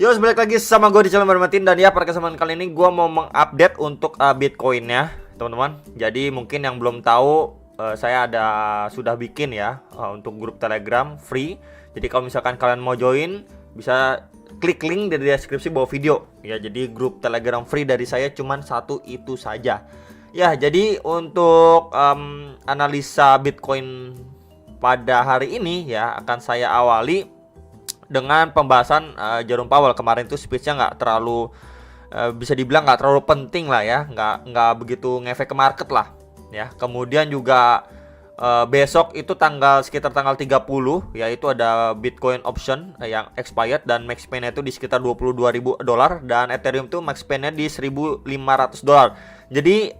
Yo, balik lagi sama gue di channel Martin. Dan ya, pada kesempatan kali ini gue mau mengupdate untuk Bitcoin-nya, teman-teman. Jadi mungkin yang belum tahu, saya sudah bikin ya untuk grup Telegram free. Jadi kalau misalkan kalian mau join, bisa klik link di deskripsi bawah video. Ya, jadi grup Telegram free dari saya cuman satu itu saja. Ya, jadi untuk analisa Bitcoin pada hari ini ya akan saya awali dengan pembahasan Jerome Powell. Kemarin tuh speech-nya nggak terlalu bisa dibilang nggak terlalu penting lah ya, nggak begitu ngefek ke market lah ya. Kemudian juga besok itu sekitar tanggal 30 yaitu ada Bitcoin option yang expired dan max spend-nya itu di sekitar $22.000 dan Ethereum tuh max spend-nya di $1.500. Jadi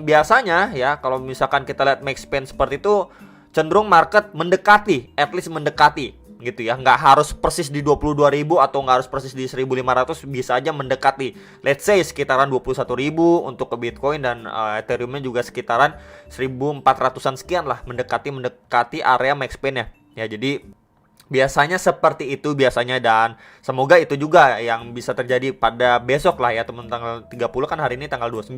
biasanya ya kalau misalkan kita lihat max spend seperti itu cenderung market mendekati, at least mendekati gitu ya, nggak harus persis di 22.000 atau nggak harus persis di 1.500, bisa aja mendekati, let's say sekitaran 21.000 untuk ke Bitcoin dan Ethereum-nya juga sekitaran 1.400-an sekian lah, mendekati area max spend-nya ya. Jadi biasanya seperti itu biasanya, dan semoga itu juga yang bisa terjadi pada besok lah ya teman, tanggal 30 kan hari ini tanggal 29.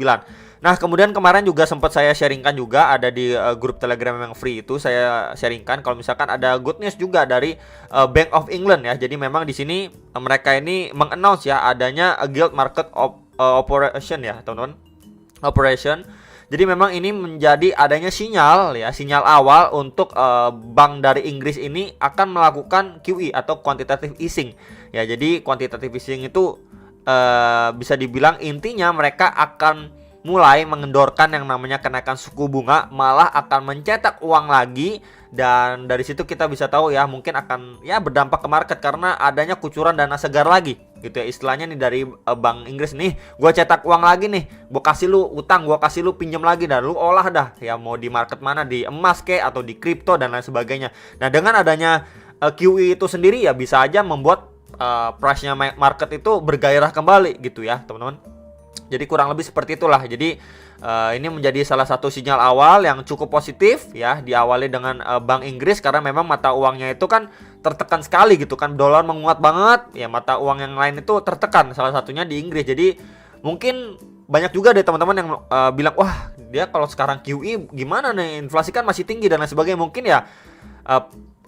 Nah, kemudian kemarin juga sempat saya sharingkan juga ada di grup Telegram yang free itu, saya sharingkan kalau misalkan ada good news juga dari Bank of England ya. Jadi memang di sini mereka ini mengannounce ya adanya a guild market operation ya, teman-teman. Operation. Jadi memang ini menjadi adanya sinyal awal untuk bank dari Inggris ini akan melakukan QE atau quantitative easing. Ya, jadi quantitative easing itu bisa dibilang intinya mereka akan mulai mengendorkan yang namanya kenaikan suku bunga, malah akan mencetak uang lagi. Dan dari situ kita bisa tahu ya mungkin akan ya berdampak ke market karena adanya kucuran dana segar lagi gitu ya, istilahnya nih dari Bank Inggris nih, gue cetak uang lagi nih, gue kasih lu utang, gue kasih lu pinjam lagi, dan lu olah dah ya, mau di market mana, di emas kek atau di kripto dan lain sebagainya. Nah, dengan adanya QE itu sendiri ya bisa aja membuat price-nya market itu bergairah kembali gitu ya teman-teman. Jadi kurang lebih seperti itulah. Jadi ini menjadi salah satu sinyal awal yang cukup positif ya, diawali dengan Bank Inggris karena memang mata uangnya itu kan tertekan sekali gitu kan, dolar menguat banget ya, mata uang yang lain itu tertekan, salah satunya di Inggris. Jadi mungkin banyak juga deh teman-teman yang bilang, wah dia kalau sekarang QE gimana nih, inflasi kan masih tinggi dan lain sebagainya. Mungkin ya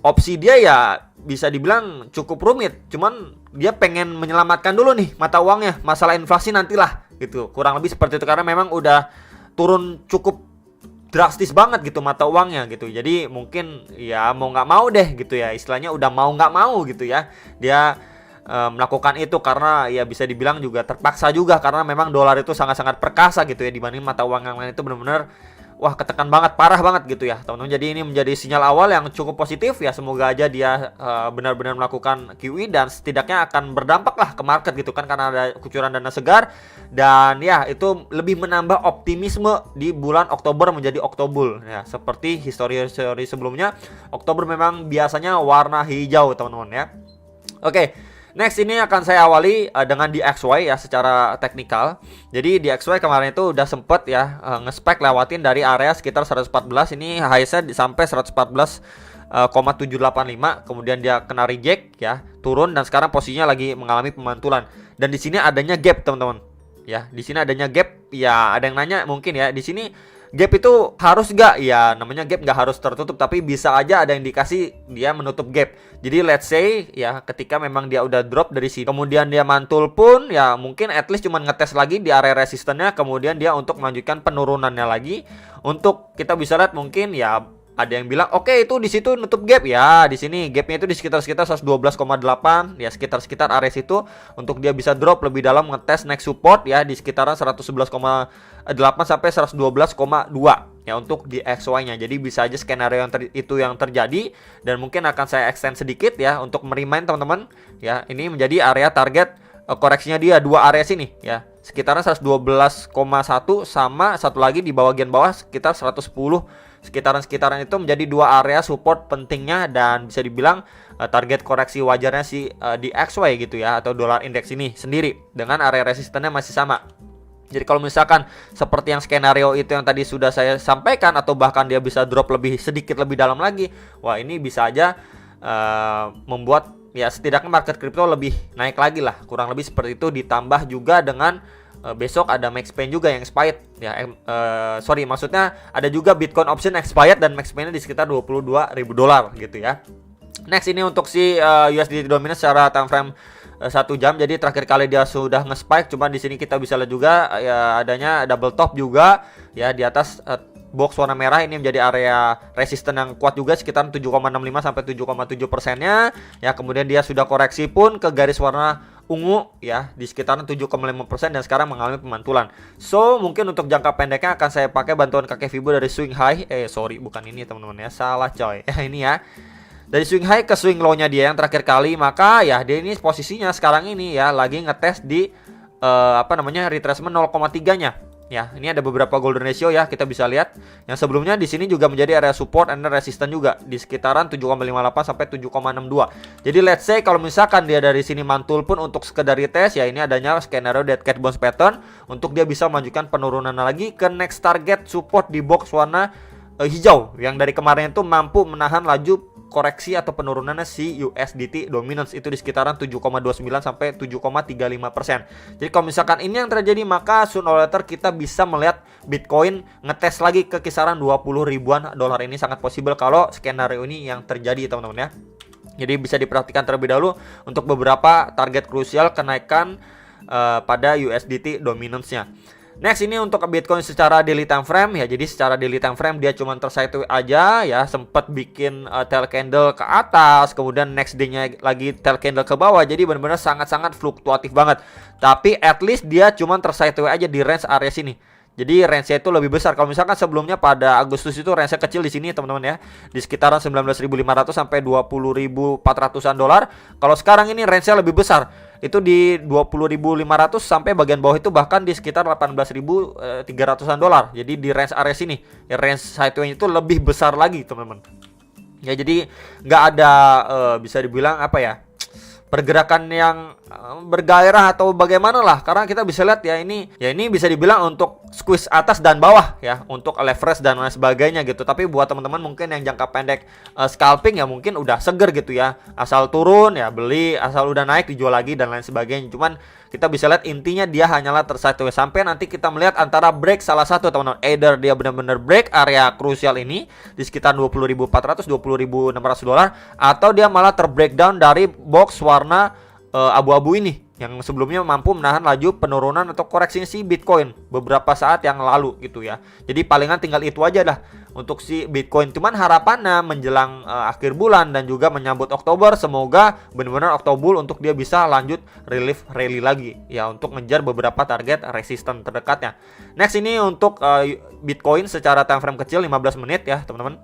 opsi dia ya bisa dibilang cukup rumit, cuman dia pengen menyelamatkan dulu nih mata uangnya, masalah inflasi nantilah gitu, kurang lebih seperti itu, karena memang udah turun cukup drastis banget gitu mata uangnya gitu. Jadi mungkin ya mau nggak mau deh gitu ya, istilahnya udah mau nggak mau gitu ya, dia melakukan itu karena ya bisa dibilang juga terpaksa juga, karena memang dolar itu sangat-sangat perkasa gitu ya, dibanding mata uang yang lain itu benar-benar wah ketekan banget, parah banget gitu ya teman-teman. Jadi ini menjadi sinyal awal yang cukup positif ya, semoga aja dia benar-benar melakukan QE dan setidaknya akan berdampak lah ke market gitu kan, karena ada kucuran dana segar. Dan ya itu lebih menambah optimisme di bulan Oktober menjadi Oktobul ya, seperti histori sebelumnya. Oktober memang biasanya warna hijau teman-teman ya. Oke. Next, ini akan saya awali dengan DXY ya secara teknikal. Jadi DXY kemarin itu udah sempet ya nge-spike lewatin dari area sekitar 114. Ini high-nya sampai 114,785. Kemudian dia kena reject ya, turun, dan sekarang posisinya lagi mengalami pemantulan. Dan di sini adanya gap teman-teman. Ya, di sini adanya gap. Ya, ada yang nanya mungkin ya, di sini gap itu harus gak? Ya namanya gap gak harus tertutup, tapi bisa aja ada indikasi dia menutup gap. Jadi let's say ya ketika memang dia udah drop dari sini, kemudian dia mantul pun ya mungkin at least cuma ngetes lagi di area resistennya, kemudian dia untuk melanjutkan penurunannya lagi. Untuk kita bisa lihat mungkin ya ada yang bilang oke, itu di situ nutup gap ya, di sini gapnya itu di sekitar 112,8 ya, sekitar area situ, untuk dia bisa drop lebih dalam, ngetes next support ya di sekitaran 111,8 sampai 112,2 ya untuk di XY-nya. Jadi bisa aja skenario itu yang terjadi, dan mungkin akan saya extend sedikit ya untuk merimain teman-teman ya. Ini menjadi area target koreksinya dia, dua area sini ya, sekitaran 112,1 sama satu lagi di bagian bawah sekitar 110. Sekitaran itu menjadi dua area support pentingnya, dan bisa dibilang target koreksi wajarnya di XY gitu ya, atau dolar indeks ini sendiri, dengan area resistennya masih sama. Jadi kalau misalkan seperti yang skenario itu yang tadi sudah saya sampaikan, atau bahkan dia bisa drop sedikit lebih dalam lagi, wah ini bisa aja membuat ya setidaknya market crypto lebih naik lagi lah, kurang lebih seperti itu. Ditambah juga dengan besok ada max pain juga yang expired ya, sorry maksudnya ada juga Bitcoin option expired dan max painnya di sekitar $22.000 gitu ya. Next ini untuk si USDT dominance secara time frame 1 jam. Jadi terakhir kali dia sudah nge-spike, cuma di sini kita bisa lihat juga ya adanya double top juga ya di atas box warna merah. Ini menjadi area resisten yang kuat juga sekitar 7,65 sampai 7,7%-nya ya. Kemudian dia sudah koreksi pun ke garis warna ungu ya di sekitaran 7,5% dan sekarang mengalami pemantulan. So mungkin untuk jangka pendeknya akan saya pakai bantuan kakek Fibo dari swing high. Sorry bukan ini teman-teman ya, salah coy. Ini ya. Dari swing high ke swing low-nya dia yang terakhir kali, maka ya dia ini posisinya sekarang ini ya lagi ngetes di retracement 0,3-nya. Ya, ini ada beberapa golden ratio ya, kita bisa lihat. Yang sebelumnya di sini juga menjadi area support and resistance juga di sekitaran 7,58 sampai 7,62. Jadi let's say kalau misalkan dia dari sini mantul pun untuk sekedar retest ya, ini adanya skenario dead cat bounce pattern untuk dia bisa melanjutkan penurunan lagi ke next target support di box warna hijau yang dari kemarin itu mampu menahan laju koreksi atau penurunannya si USDT dominance itu di sekitaran 7,29 sampai 7,35%. Jadi kalau misalkan ini yang terjadi, maka sooner or later kita bisa melihat Bitcoin ngetes lagi ke kisaran 20 ribuan dolar. Ini sangat possible kalau skenario ini yang terjadi teman-teman ya. Jadi bisa diperhatikan terlebih dahulu untuk beberapa target krusial kenaikan pada USDT dominance-nya. Next ini untuk Bitcoin secara daily time frame ya. Jadi secara daily time frame dia cuma tersideways aja ya, sempat bikin tail candle ke atas, kemudian next day-nya lagi tail candle ke bawah. Jadi benar-benar sangat-sangat fluktuatif banget. Tapi at least dia cuma tersideways aja di range area sini. Jadi range-nya itu lebih besar. Kalau misalkan sebelumnya pada Agustus itu range-nya kecil di sini teman-teman ya, di sekitaran 19.500 sampai 20.400-an dolar. Kalau sekarang ini range-nya lebih besar. Itu di 20.500 sampai bagian bawah itu bahkan di sekitar 18.300-an dolar. Jadi di range area sini, ya range sideways itu lebih besar lagi, teman-teman. Ya jadi nggak ada bisa dibilang apa ya, pergerakan yang bergairah atau bagaimana lah, karena kita bisa lihat ya ini bisa dibilang untuk squeeze atas dan bawah ya, untuk leverage dan lain sebagainya gitu. Tapi buat teman-teman mungkin yang jangka pendek scalping ya mungkin udah seger gitu ya, asal turun ya beli, asal udah naik dijual lagi dan lain sebagainya. Cuman kita bisa lihat intinya dia hanyalah tersideways sampai nanti kita melihat antara break salah satu teman-teman, either dia benar-benar break area krusial ini di sekitar 20.400 20.600 dolar, atau dia malah terbreakdown dari box warna abu-abu ini yang sebelumnya mampu menahan laju penurunan atau koreksi si Bitcoin beberapa saat yang lalu gitu ya. Jadi palingan tinggal itu aja dah untuk si Bitcoin. Cuman harapannya menjelang akhir bulan dan juga menyambut Oktober, semoga benar-benar Oktober untuk dia bisa lanjut relief rally lagi ya, untuk ngejar beberapa target resisten terdekatnya. Next ini untuk Bitcoin secara time frame kecil 15 menit ya teman-teman.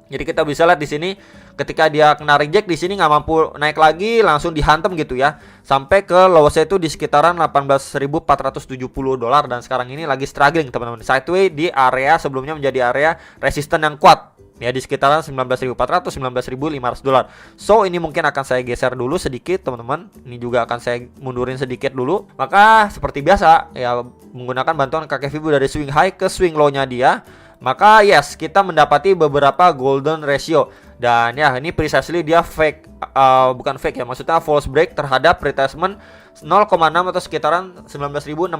Jadi kita bisa lihat di sini ketika dia kena reject di sini nggak mampu naik lagi, langsung dihantam gitu ya, sampai ke lowest itu di sekitaran 18.470 dolar dan sekarang ini lagi struggling teman-teman. Sideways di area sebelumnya menjadi area resisten yang kuat ya, di sekitaran 19.400 19.500 dolar. So ini mungkin akan saya geser dulu sedikit teman-teman. Ini juga akan saya mundurin sedikit dulu. Maka seperti biasa ya, menggunakan bantuan kakek Fibo dari swing high ke swing low-nya dia. Maka yes, kita mendapati beberapa golden ratio. Dan ya ini precisely dia fake, bukan fake ya, maksudnya false break terhadap retracement 0,6 atau sekitaran 19.656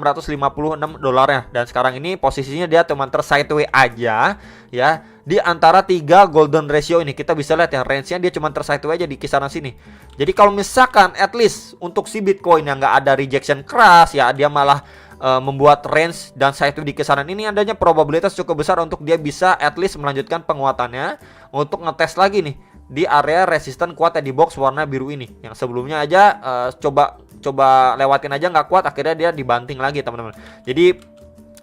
dolarnya. Dan sekarang ini posisinya dia cuma tersideways aja ya, di antara 3 golden ratio ini. Kita bisa lihat ya, range-nya dia cuma tersideways aja di kisaran sini. Jadi kalau misalkan at least untuk si Bitcoin yang nggak ada rejection keras ya, dia malah membuat range dan sideways di kisaran ini, adanya probabilitas cukup besar untuk dia bisa at least melanjutkan penguatannya untuk ngetes lagi nih di area resisten kuatnya di box warna biru ini, yang sebelumnya aja coba lewatin aja nggak kuat, akhirnya dia dibanting lagi teman-teman. Jadi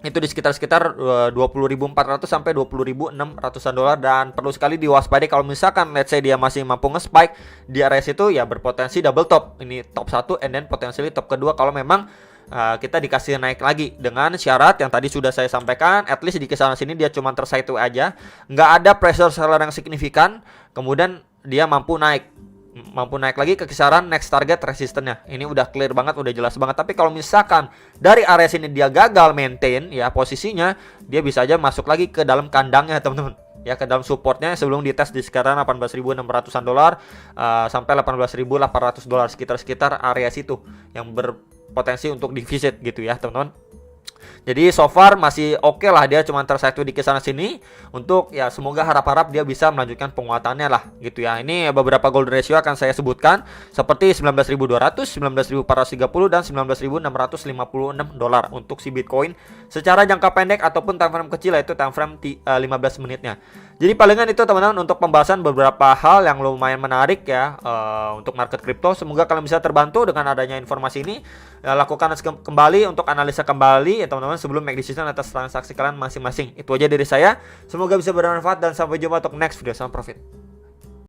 itu di sekitar 20.400 sampai 20.600-an dolar, dan perlu sekali diwaspadai kalau misalkan let's say dia masih mampu nge-spike di area situ ya, berpotensi double top. Ini top 1 and then potensially top kedua kalau memang kita dikasih naik lagi, dengan syarat yang tadi sudah saya sampaikan, at least di kisaran sini dia cuma tersideways aja, nggak ada pressure seller yang signifikan, kemudian dia mampu naik lagi ke kisaran next target resistennya. Ini udah clear banget, udah jelas banget. Tapi kalau misalkan dari area sini dia gagal maintain ya posisinya, dia bisa aja masuk lagi ke dalam kandangnya teman-teman. ya ke dalam supportnya sebelum dites di sekitar 18.600-an dolar sampai 18.800 dolar, sekitar area situ yang berpotensi untuk divisit gitu ya teman-teman. Jadi so far masih oke lah, dia cuma tersatu di kisah sini untuk ya semoga harap-harap dia bisa melanjutkan penguatannya lah gitu ya. Ini beberapa gold ratio akan saya sebutkan seperti 19.200, 19.430 dan 19.656 dolar untuk si Bitcoin secara jangka pendek ataupun time frame kecil, yaitu time frame 15 menitnya. Jadi palingan itu teman-teman untuk pembahasan beberapa hal yang lumayan menarik ya untuk market crypto. Semoga kalian bisa terbantu dengan adanya informasi ini. Lakukan kembali untuk analisa kembali ya teman-teman sebelum make decision atas transaksi kalian masing-masing. Itu aja dari saya. Semoga bisa bermanfaat dan sampai jumpa untuk next video. Salam profit.